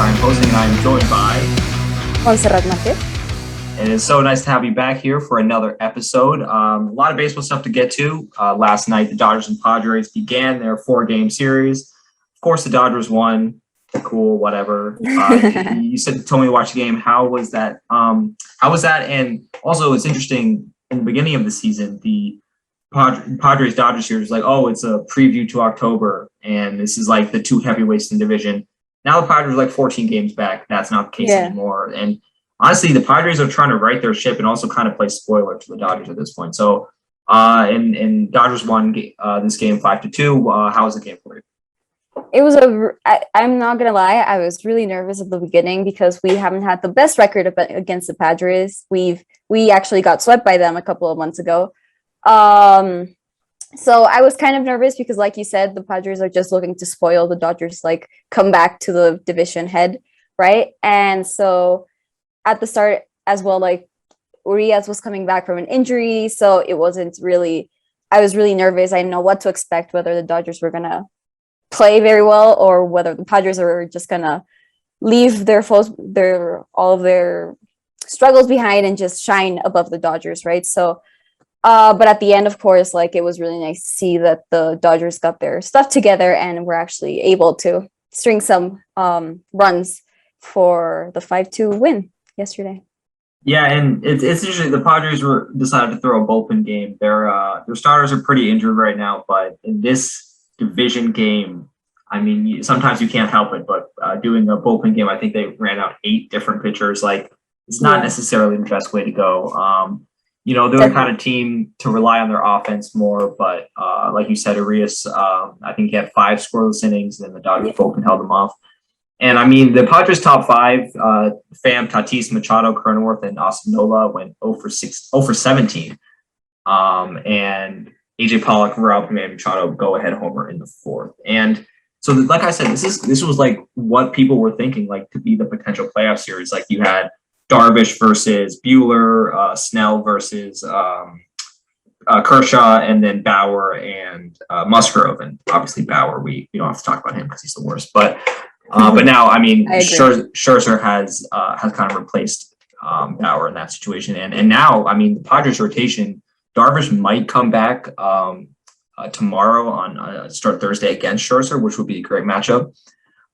I'm hosting and I'm joined by Montserrat Marquez. and it's so nice to have you back here for another episode. A lot of baseball stuff to get to. Last night, the Dodgers and Padres began their 4-game series. Of course, the Dodgers won. Cool, whatever. You told me to watch the game. How was that? And also, it's interesting. In the beginning of the season, the Padres Dodgers series was like, oh, it's a preview to October, and this is like the two heavyweights in the division. Now the Padres are like 14 games back. That's not the case anymore. And honestly, the Padres are trying to right their ship and also kind of play spoiler to the Dodgers at this point. So, and Dodgers won this game 5-2. How was the game for you? It was I'm not gonna lie, I was really nervous at the beginning because we haven't had the best record against the Padres. We actually got swept by them a couple of months ago. So I was kind of nervous because, like you said, the Padres are just looking to spoil the Dodgers, like come back to the division head, right? And so at the start as well, like Urias was coming back from an injury, so it wasn't really. I was really nervous. I didn't know what to expect, whether the Dodgers were gonna play very well or whether the Padres are just gonna leave all of their struggles behind and just shine above the Dodgers, right? So. But at the end, of course, like it was really nice to see that the Dodgers got their stuff together and were actually able to string some runs for the 5-2 win yesterday. Yeah, and it's usually the Padres decided to throw a bullpen game. Their starters are pretty injured right now, but in this division game, I mean, sometimes you can't help it. But doing a bullpen game, I think they ran out 8 different pitchers. Like it's not necessarily the best way to go. They're the kind of team to rely on their offense more, but like you said, Urias, I think he had 5 scoreless innings, and then the Dodgers bullpen held him off. And I mean, the Padres top 5, Pham, Tatis, Machado, Cronenworth, and Austin Nola went 0 for 17. And AJ Pollock, Rob and Machado go ahead homer in the 4th. And so, like I said, this was like what people were thinking, like to be the potential playoff series. Like you had Darvish versus Buehler, Snell versus Kershaw, and then Bauer and Musgrove. And obviously Bauer, we don't have to talk about him because he's the worst. But now, I mean, Scherzer has kind of replaced Bauer in that situation. And now, I mean, the Padres rotation, Darvish might come back tomorrow on start Thursday against Scherzer, which would be a great matchup.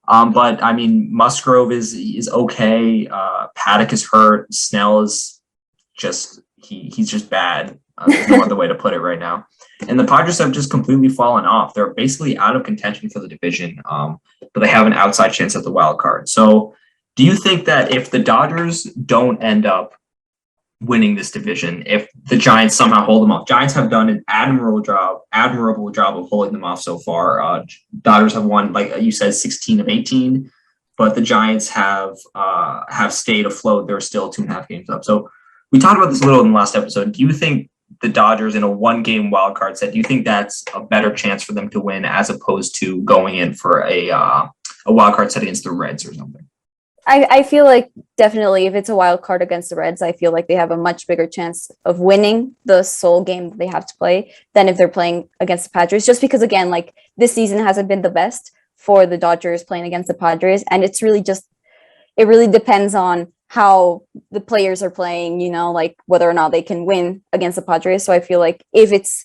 But I mean, Musgrove is okay. Paddock is hurt. Snell is just he's just bad. There's no other way to put it right now. And the Padres have just completely fallen off. They're basically out of contention for the division, but they have an outside chance at the wild card. So, do you think that if the Dodgers don't end up winning this division, if the Giants somehow hold them off? Giants have done an admirable job of holding them off so far. Dodgers have won, like you said, 16 of 18, but the Giants have stayed afloat. They're still 2.5 games up. So we talked about this a little in the last episode. Do you think the Dodgers in a 1-game wild card set, do you think that's a better chance for them to win as opposed to going in for a wild card set against the Reds or something? I feel like definitely if it's a wild card against the Reds, I feel like they have a much bigger chance of winning the sole game that they have to play than if they're playing against the Padres. Just because, again, like this season hasn't been the best for the Dodgers playing against the Padres. And it's really it really depends on how the players are playing, like whether or not they can win against the Padres. So I feel like if it's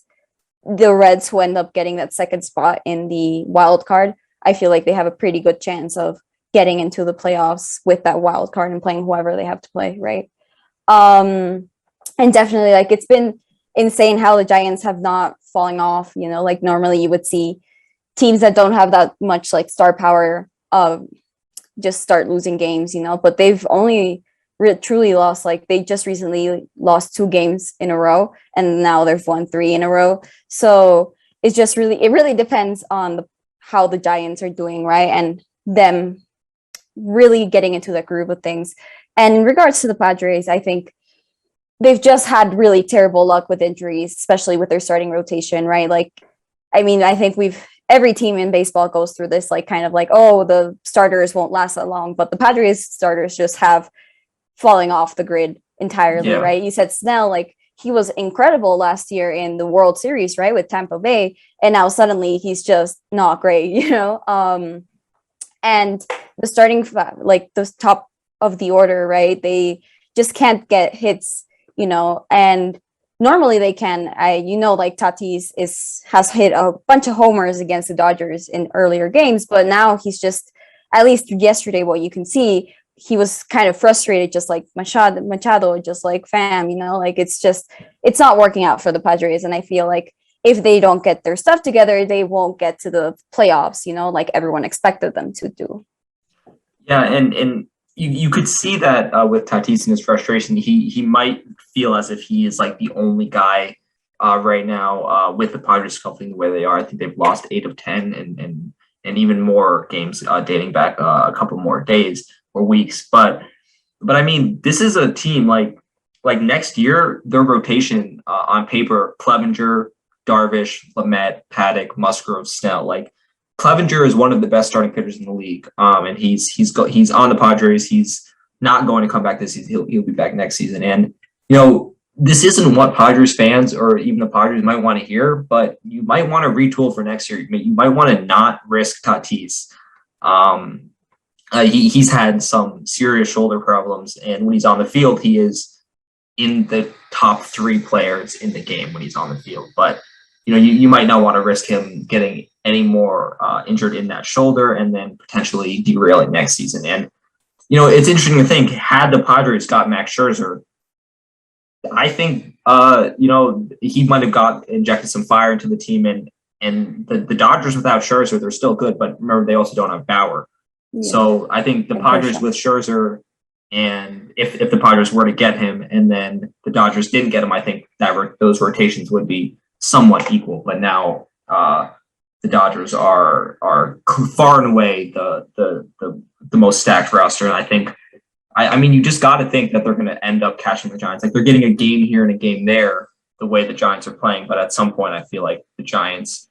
the Reds who end up getting that second spot in the wild card, I feel like they have a pretty good chance of getting into the playoffs with that wild card and playing whoever they have to play, right? And definitely, like it's been insane how the Giants have not fallen off. Like normally you would see teams that don't have that much like star power just start losing games, but they've only truly lost, like they just recently lost 2 games in a row, and now they've won 3 in a row. So it really depends on how the Giants are doing, right? And them really getting into the groove of things. And in regards to the Padres, I think they've just had really terrible luck with injuries, especially with their starting rotation, right? Like, I mean, I think every team in baseball goes through this, like kind of like, oh, the starters won't last that long, but the Padres starters just have falling off the grid entirely, right? You said Snell, like he was incredible last year in the World Series, right, with Tampa Bay, and now suddenly he's just not great, and the starting like the top of the order, right? They just can't get hits, and normally they can. Like Tatis has hit a bunch of homers against the Dodgers in earlier games, but now he's just, at least yesterday, what you can see, he was kind of frustrated, just like Machado, just like Pham, like it's not working out for the Padres. And I feel like if they don't get their stuff together, they won't get to the playoffs, like everyone expected them to do. Yeah, and you could see that with Tatis and his frustration, he might feel as if he is like the only guy right now with the Padres scuffling the way they are. I think they've lost 8 of 10 and even more games dating back a couple more days or weeks. But I mean, this is a team like next year, their rotation on paper: Clevinger, Darvish, Lamet, Paddock, Musgrove, Snell. Like Clevinger is one of the best starting pitchers in the league, and he's on the Padres. He's not going to come back this season. He'll be back next season. And this isn't what Padres fans or even the Padres might want to hear, but you might want to retool for next year. You might want to not risk Tatis. He's had some serious shoulder problems, and when he's on the field, he is in the top 3 players in the game when he's on the field. But you might not want to risk him getting any more injured in that shoulder and then potentially derailing next season. And it's interesting to think, had the Padres got Max Scherzer, I think he might have injected some fire into the team, and the Dodgers without Scherzer, they're still good, but remember, they also don't have Bauer. Yeah. So I think the Padres with Scherzer, and if the Padres were to get him and then the Dodgers didn't get him, I think that those rotations would be somewhat equal. But now the Dodgers are far and away the most stacked roster, and I think I mean, you just got to think that they're going to end up catching the Giants. Like, they're getting a game here and a game there the way the Giants are playing. But at some point, I feel like the Giants,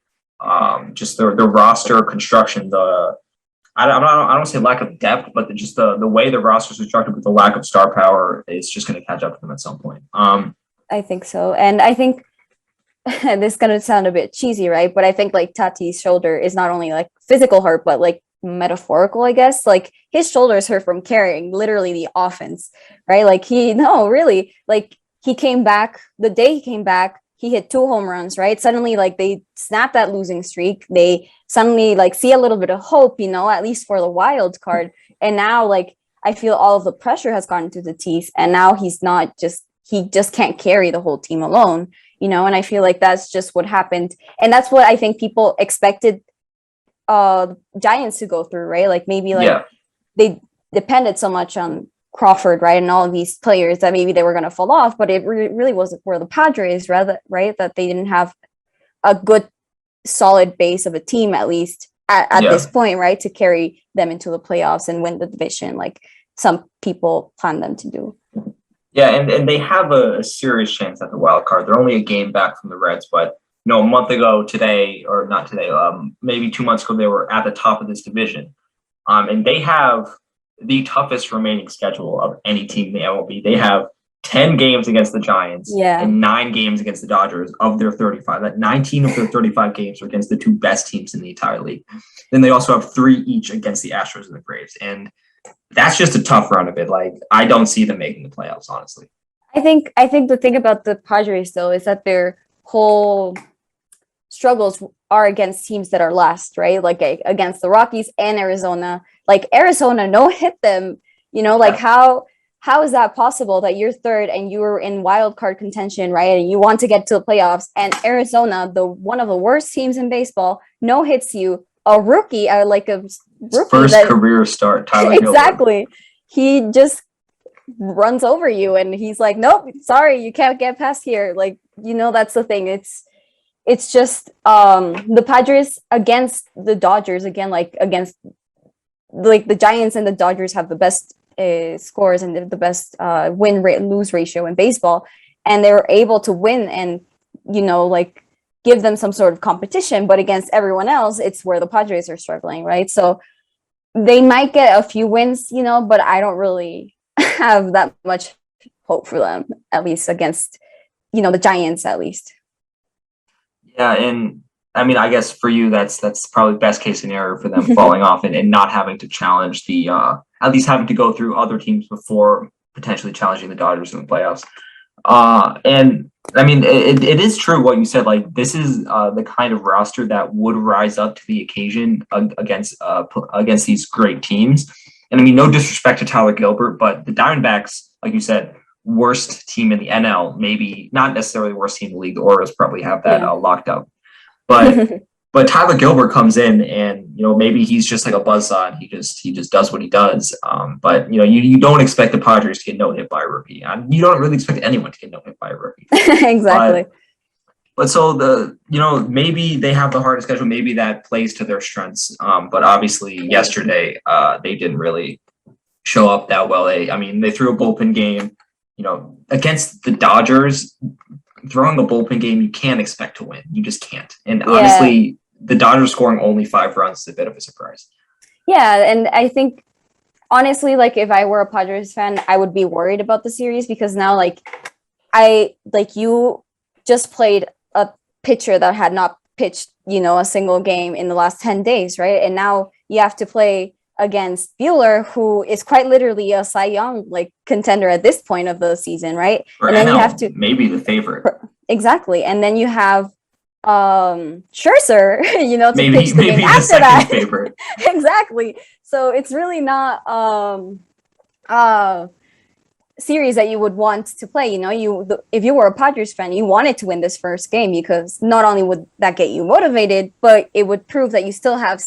just their roster construction, I don't say lack of depth, but the way the roster is constructed with the lack of star power is just going to catch up to them at some point. I think so. And I think this is going to sound a bit cheesy, right? But I think like Tatis' shoulder is not only like physical hurt, but like metaphorical, I guess. Like his shoulders hurt from carrying literally the offense, right? Like he came back, the day he came back, he hit 2 home runs, right? Suddenly, like, they snapped that losing streak. They suddenly like see a little bit of hope, at least for the wild card. And now, like, I feel all of the pressure has gotten to the teeth, and now he just can't carry the whole team alone, and I feel like that's just what happened. And that's what I think people expected Giants to go through, right? Like maybe they depended so much on Crawford, right, and all of these players that maybe they were going to fall off, but it really wasn't for the Padres, rather, right, that they didn't have a good solid base of a team, at least at this point, right, to carry them into the playoffs and win the division like some people plan them to do. Yeah, and they have a serious chance at the wild card. They're only a game back from the Reds, but a month ago today, or not today, maybe 2 months ago, they were at the top of this division. And they have the toughest remaining schedule of any team in the MLB. They have 10 games against the Giants and 9 games against the Dodgers of their 35. That 19 of their 35 games are against the 2 best teams in the entire league. Then they also have 3 each against the Astros and the Braves. And that's just a tough run of it. Like, I don't see them making the playoffs, honestly. I think the thing about the Padres, though, is that their whole struggles are against teams that are last, right? Like against the Rockies and Arizona. Like Arizona no hit them, like how is that possible that you're third and you're in wild card contention, right? And you want to get to the playoffs, and Arizona, one of the worst teams in baseball, no hits you. A rookie, like a rookie first career start, Tyler exactly. Gilbert. He just runs over you and he's like, nope, sorry, you can't get past here. Like, that's the thing. It's just the Padres against the Dodgers, again, like against like the Giants and the Dodgers have the best scores and the best win rate lose ratio in baseball, and they were able to win and like give them some sort of competition. But against everyone else, it's where the Padres are struggling, right? So they might get a few wins, but I don't really have that much hope for them, at least against the Giants, at least. Yeah, and I mean, I guess for you, that's probably best case scenario for them falling off and not having to challenge at least having to go through other teams before potentially challenging the Dodgers in the playoffs. And I mean, it is true what you said. Like, this is the kind of roster that would rise up to the occasion against these great teams. And I mean, no disrespect to Tyler Gilbert, but the Diamondbacks, like you said, worst team in the NL, maybe not necessarily worst team in the league. The Orioles probably have that locked up. But but Tyler Gilbert comes in and, maybe he's just like a buzzsaw and he just does what he does. But you don't expect the Padres to get no hit by a rookie. You don't really expect anyone to get no hit by a rookie. Exactly. But so maybe they have the hardest schedule. Maybe that plays to their strengths. But obviously yesterday they didn't really show up that well. They threw a bullpen game, against the Dodgers. Throwing a bullpen game, you can't expect to win. You just can't. And honestly, the Dodgers scoring only 5 runs is a bit of a surprise. Yeah, and I think honestly, like if I were a Padres fan, I would be worried about the series because now you just played a pitcher that had not pitched, a single game in the last 10 days, right? And now you have to play against Buehler, who is quite literally a Cy Young contender at this point of the season, right? And then you have to maybe the favorite. Exactly. And then you have Scherzer, to maybe pitch the game the after second that. favorite. Exactly. So it's really not series that you would want to play. If you were a Padres fan, you wanted to win this first game because not only would that get you motivated, but it would prove that you still have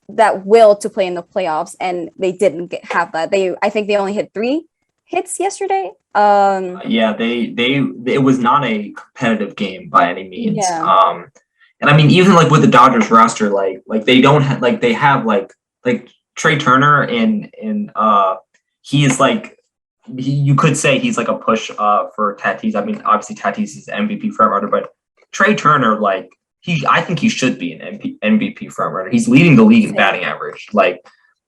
that will to play in the playoffs, and they didn't have that. I think they only hit 3 hits yesterday. It was not a competitive game by any means. And I mean, even with the Dodgers roster, they don't have they have Trey Turner and he is you could say he's a push for Tatis. I mean, obviously Tatis is MVP frontrunner, but Trey Turner I think he should be an MVP frontrunner. He's leading the league in batting average.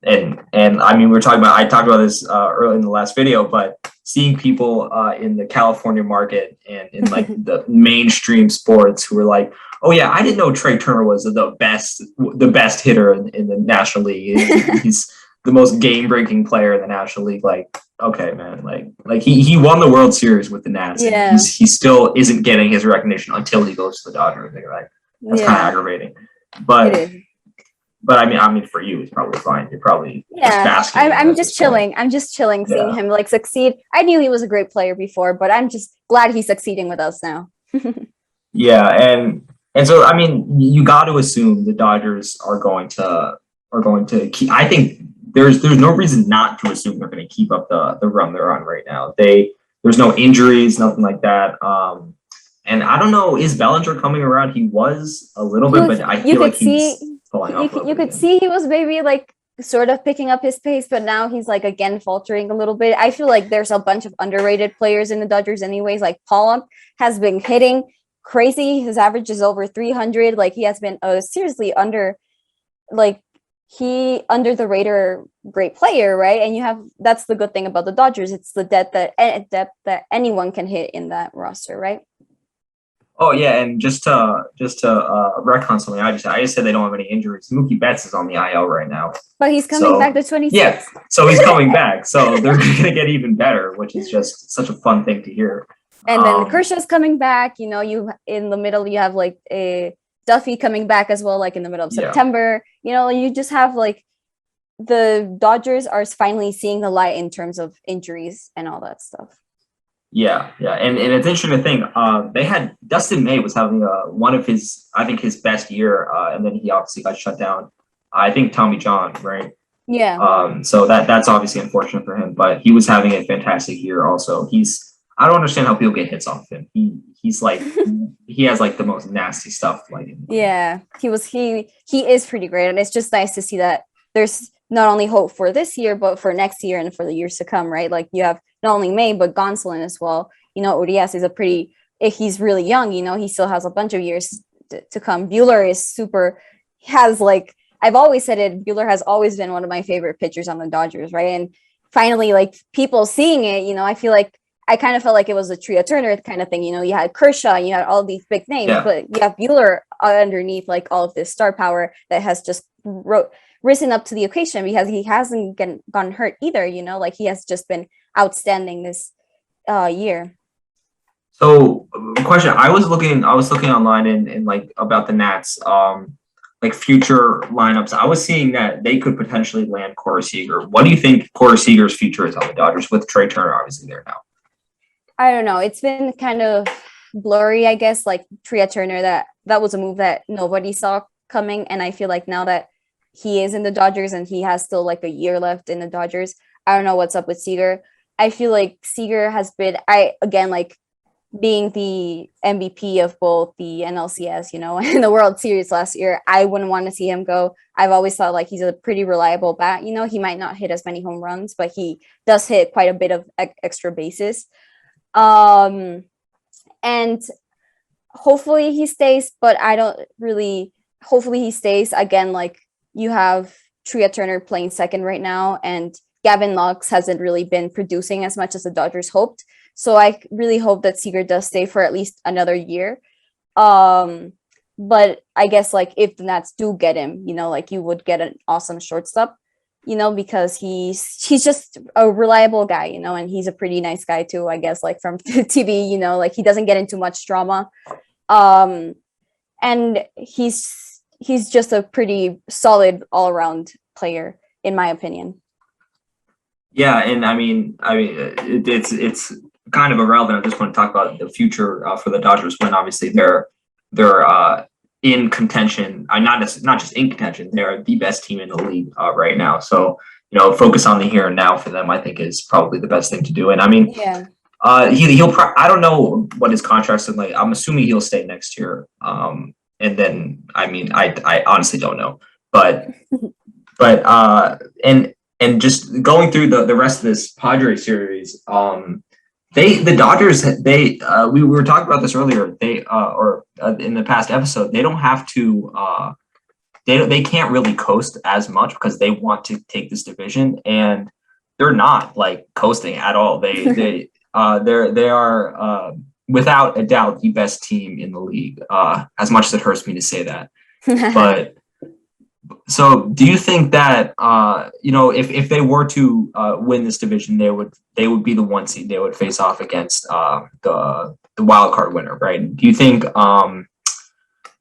And I mean, I talked about this early in the last video, but seeing people in the California market and in the mainstream sports who were oh yeah, I didn't know Trey Turner was the best hitter in the National League. He's the most game-breaking player in the National League. Okay, man, he won the World Series with the Nats. Yeah. And he still isn't getting his recognition until he goes to the Dodgers. That's kind of aggravating. But I mean, for you, it's probably fine. You're probably just basking. I'm just chilling. I'm just chilling, seeing him succeed. I knew he was a great player before, but I'm just glad he's succeeding with us now. Yeah, and so I mean, you got to assume the Dodgers are going to keep. I think there's no reason not to assume they're going to keep up the run they're on right now. There's no injuries, nothing like that. And I don't know, is Bellinger coming around? He was a little bit, but I feel he's falling off. You could see he was maybe sort of picking up his pace, but now he's again faltering a little bit. I feel there's a bunch of underrated players in the Dodgers anyways. Pollock has been hitting crazy. His average is over 300. He has been seriously under the radar great player, right? And that's the good thing about the Dodgers. It's the depth that anyone can hit in that roster, right? Oh yeah, and just to retcon something I just said they don't have any injuries. Mookie Betts is on the IL right now, but he's coming back to 26. Yeah, so he's coming back. So they're going to get even better, which is just such a fun thing to hear. And then Kershaw's coming back. You in the middle, you have a Duffy coming back as well, in the middle of September. You just have the Dodgers are finally seeing the light in terms of injuries and all that stuff. Yeah, and it's interesting to think. They had Dustin May was having one of his best year, and then he obviously got shut down. I think Tommy John, right? Yeah. So that's obviously unfortunate for him, but he was having a fantastic year. Also, I don't understand how people get hits off him. He's he has the most nasty stuff. Yeah, he is pretty great, and it's just nice to see that there's not only hope for this year, but for next year and for the years to come, right? You have not only May, but Gonsolin as well. Urias is he's really young, he still has a bunch of years to come. Buehler is I've always said it, Buehler has always been one of my favorite pitchers on the Dodgers, right? And finally, people seeing it, I feel I kind of felt like it was a Tria Turner kind of thing. You know, you had Kershaw, you had all these big names, Yeah. but you have Buehler underneath like all of this star power that has just risen up to the occasion because he hasn't gotten hurt either. You know, like he has just been outstanding this year. So, question: I was looking online and like about the Nats, like future lineups. I was seeing that they could potentially land Corey Seager. What do you think Corey Seager's future is on the Dodgers with Trey Turner obviously there now? I don't know. It's been kind of blurry, I guess. Like Tria Turner, that was a move that nobody saw coming, and I feel like now that he is in the Dodgers and he has still like a year left in the Dodgers, I don't know what's up with Seager. I feel like Seager has been, like being the MVP of both the NLCS, you know, and the World Series last year, I wouldn't want to see him go. I've always thought like he's a pretty reliable bat. You know, he might not hit as many home runs, but he does hit quite a bit of extra bases. And hopefully he stays, but hopefully he stays. Again, like you have Tria Turner playing second right now, and Gavin Lux hasn't really been producing as much as the Dodgers hoped. So I really hope that Seager does stay for at least another year. But I guess like if the Nats do get him, you know, like you would get an awesome shortstop, you know, because he's just a reliable guy, you know, and he's a pretty nice guy too, I guess, like from TV, you know, like he doesn't get into much drama. And he's just a pretty solid all around player, in my opinion. Yeah, and I mean, it's kind of irrelevant. I just want to talk about the future for the Dodgers when obviously they're in contention. Not just in contention. They're the best team in the league right now. So you know, focus on the here and now for them. I think is probably the best thing to do. And I mean, yeah, he'll. I don't know what his contract's like. I'm assuming he'll stay next year. And then I mean, I honestly don't know, but and just going through the rest of this Padres series, the Dodgers, we were talking about this earlier. In the past episode, they don't have to. They can't really coast as much because they want to take this division, and they're not like coasting at all. They are without a doubt the best team in the league. As much as it hurts me to say that, but. So do you think that you know if they were to win this division, they would be the 1 seed, they would face off against the wild card winner, right? Do you think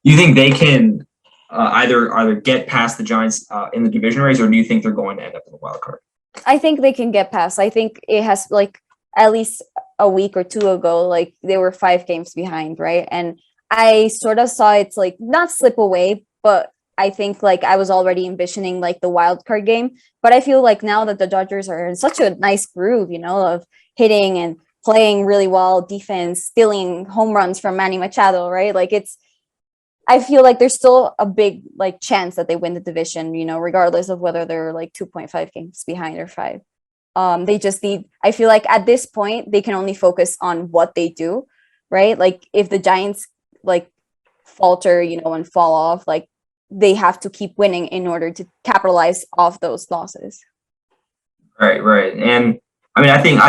they can either get past the Giants in the division race, or do you think they're going to end up in the wild card? I think they can get past. I think it has like at least a week or two ago, like they were 5 games behind, right? And I sort of saw it's like not slip away, but I think like I was already envisioning like the wild card game, but I feel like now that the Dodgers are in such a nice groove, you know, of hitting and playing really well, defense, stealing home runs from Manny Machado, right? Like I feel like there's still a big like chance that they win the division, you know, regardless of whether they're like 2.5 games behind or 5. They just need, I feel like at this point, they can only focus on what they do, right? Like if the Giants like falter, you know, and fall off, like they have to keep winning in order to capitalize off those losses. Right. And I mean, I think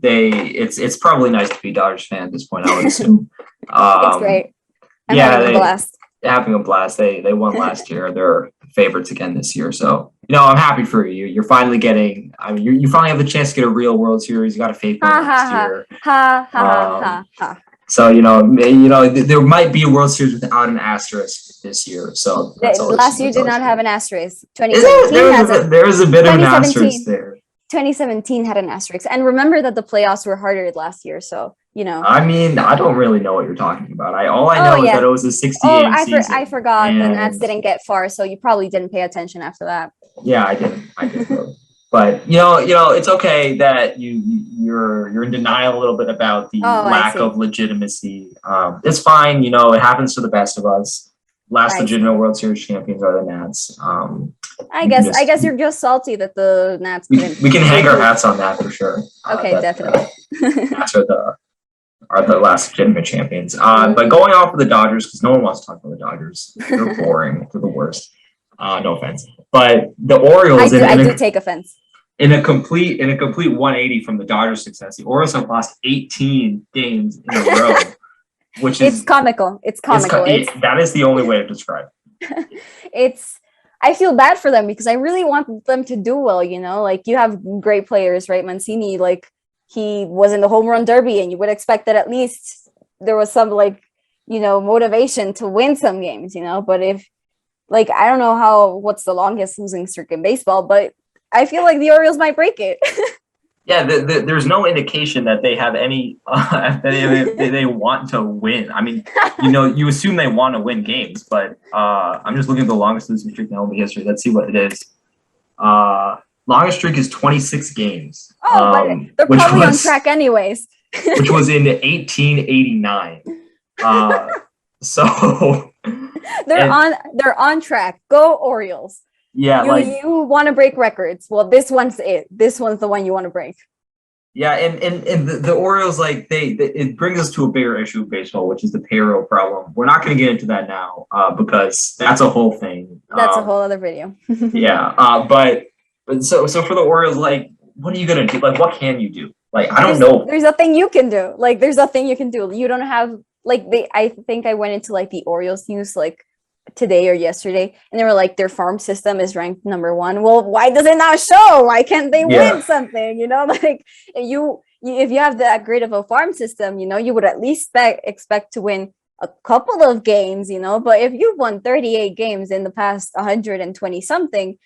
it's probably nice to be Dodgers fan at this point, I would assume. It's great. I'm having a blast. Having a blast. They won last year. They're favorites again this year. So, you know, I'm happy for you. You're finally getting, I mean, you finally have the chance to get a real World Series. You got a fake one next year. So, you know, there might be a World Series without an asterisk this year. So last year did not have an asterisk. 2017 there is a bit of an asterisk there. 2017 had an asterisk. And remember that the playoffs were harder last year. So, you know. I mean, I don't really know what you're talking about. All I know is that it was a 60-game season. I forgot. The Nats didn't get far, so you probably didn't pay attention after that. Yeah, I didn't. But you know, it's okay that you're in denial a little bit about the lack of legitimacy. It's fine. You know, it happens to the best of us. Last legitimate World Series champions are the Nats. I guess you're just salty that the Nats didn't. We can hang our hats on that for sure. Okay, definitely. Nats are the last legitimate champions. But going off of the Dodgers, because no one wants to talk about the Dodgers. They're boring. They're the worst. No offense. But the Orioles. I do take offense. in a complete 180 from the Dodgers' success, the Orioles have lost 18 games in a row, which is it's comical. It's comical. That is the only way to describe it. I feel bad for them because I really want them to do well, like you have great players, right? Mancini, like he was in the home run derby, and you would expect that at least there was some motivation to win some games, but if I don't know what's the longest losing streak in baseball, but I feel like the Orioles might break it. Yeah, there's no indication that they have any they want to win. I mean, you assume they want to win games, but I'm just looking at the longest losing streak in MLB history. Let's see what it is. Longest streak is 26 games. But they're probably on track anyways. Which was in 1889. So they're on track. Go Orioles. Yeah, you want to break records. Well, this one's it. This one's the one you want to break. Yeah, and the Orioles, it brings us to a bigger issue of baseball, which is the payroll problem. We're not going to get into that now because that's a whole thing. That's a whole other video. Yeah, but so for the Orioles, what are you going to do? What can you do? I don't know. There's nothing you can do. There's nothing you can do. You don't have I think I went into the Orioles news today or yesterday, and they were their farm system is ranked number 1. Well, why does it not show? Why can't they win something? If you have that great of a farm system, you would at least expect to win a couple of games, but if you've won 38 games in the past 120 something,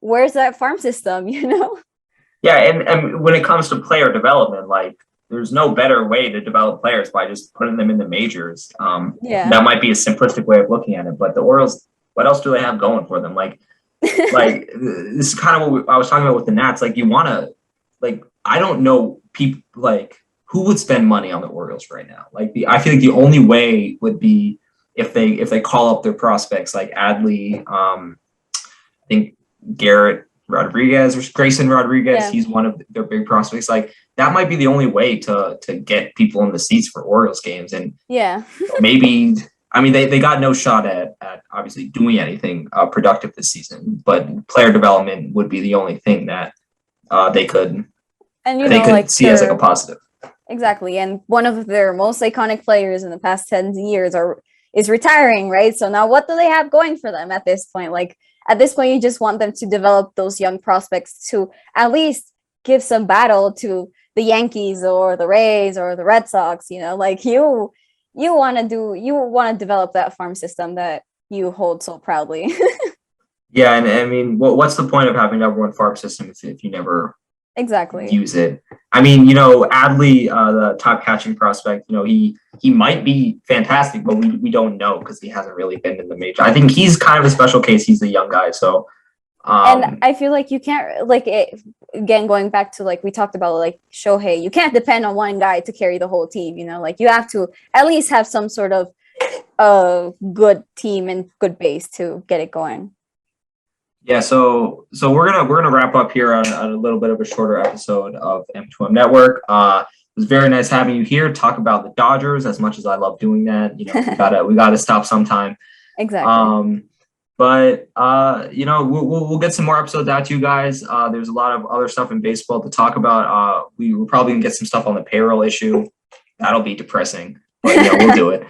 where's that farm system? Yeah, and when it comes to player development, there's no better way to develop players by just putting them in the majors. That might be a simplistic way of looking at it, but the Orioles, what else do they have going for them? This is kind of what I was talking about with the Nats. You want to, I don't know people who would spend money on the Orioles right now. I feel like the only way would be if they call up their prospects like Adley, I think Garrett Rodriguez or Grayson Rodriguez. He's one of their big prospects. That might be the only way to get people in the seats for Orioles games. And maybe, they got no shot at obviously doing anything productive this season, but player development would be the only thing that they could see as a positive. Exactly. And one of their most iconic players in the past 10 years is retiring, right? So now what do they have going for them at this point? At this point, you just want them to develop those young prospects to at least give some battle to the Yankees or the Rays or the Red Sox. You want to develop that farm system that you hold so proudly. Yeah, and what's the point of having number one farm system if you never use it? Adley, the top catching prospect, he might be fantastic, but we don't know because he hasn't really been in the major. I think he's kind of a special case. He's a young guy, so. And I feel you can't again going back to we talked about Shohei. You can't depend on one guy to carry the whole team. You have to at least have some sort of good team and good base to get it going. Yeah, so we're gonna wrap up here on a little bit of a shorter episode of M2M Network. It was very nice having you here. Talk about the Dodgers as much as I love doing that. We gotta stop sometime. Exactly. But we'll get some more episodes out to you guys. There's a lot of other stuff in baseball to talk about. We're probably gonna get some stuff on the payroll issue. That'll be depressing, but we'll do it.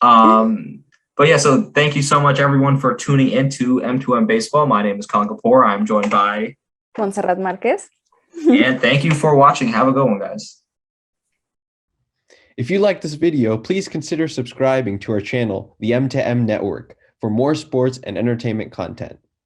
But yeah, so thank you so much, everyone, for tuning into M2M Baseball. My name is Khalin Kapoor. I'm joined by Montserrat Marquez. And thank you for watching. Have a good one, guys. If you like this video, please consider subscribing to our channel, the M2M Network, for more sports and entertainment content.